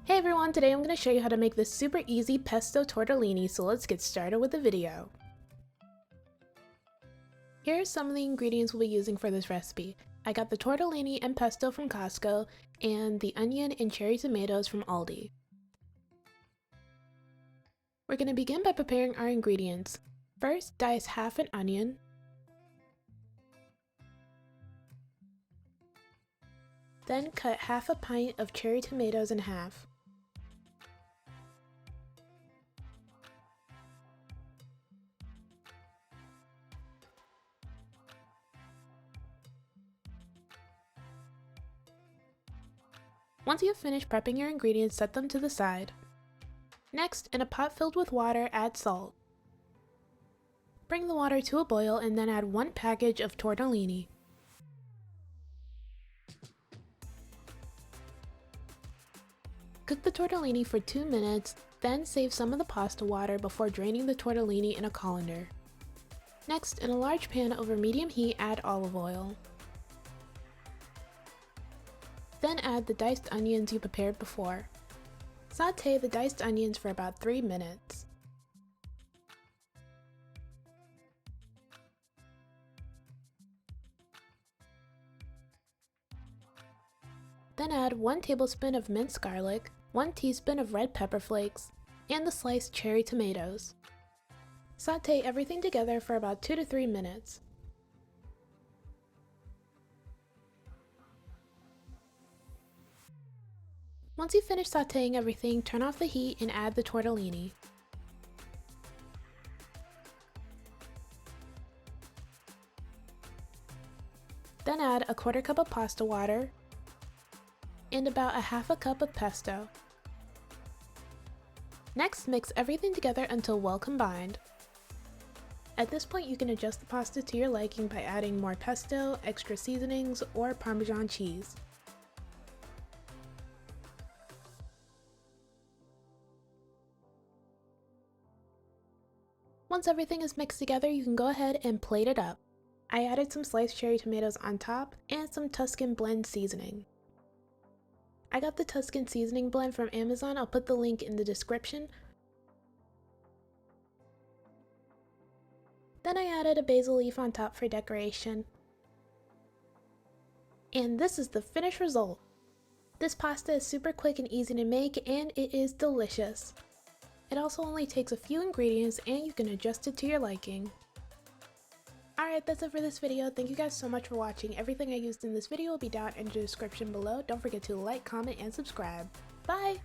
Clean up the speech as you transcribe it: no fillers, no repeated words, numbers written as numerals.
Hey everyone, today I'm going to show you how to make this super easy pesto tortellini, so let's get started with the video. Here are some of the ingredients we'll be using for this recipe. I got the tortellini and pesto from Costco, and the onion and cherry tomatoes from Aldi. We're going to begin by preparing our ingredients. First, dice half an onion. Then cut half a pint of cherry tomatoes in half. Once you have finished prepping your ingredients, set them to the side. Next, in a pot filled with water, add salt. Bring the water to a boil and then add 1 package of tortellini. Cook the tortellini for 2 minutes, then save some of the pasta water before draining the tortellini in a colander. Next, in a large pan over medium heat, add olive oil. Then add the diced onions you prepared before. Sauté the diced onions for about 3 minutes. Then add 1 tablespoon of minced garlic, 1 teaspoon of red pepper flakes, and the sliced cherry tomatoes. Sauté everything together for about 2 to 3 minutes. Once you finish sautéing everything, turn off the heat and add the tortellini. Then add a 1/4 cup of pasta water and about a 1/2 cup of pesto. Next, mix everything together until well combined. At this point, you can adjust the pasta to your liking by adding more pesto, extra seasonings, or Parmesan cheese. Once everything is mixed together, you can go ahead and plate it up. I added some sliced cherry tomatoes on top and some Tuscan blend seasoning. I got the Tuscan seasoning blend from Amazon. I'll put the link in the description. Then I added a basil leaf on top for decoration. And this is the finished result. This pasta is super quick and easy to make, and it is delicious. It also only takes a few ingredients and you can adjust it to your liking. Alright, that's it for this video. Thank you guys so much for watching. Everything I used in this video will be down in the description below. Don't forget to like, comment, and subscribe. Bye!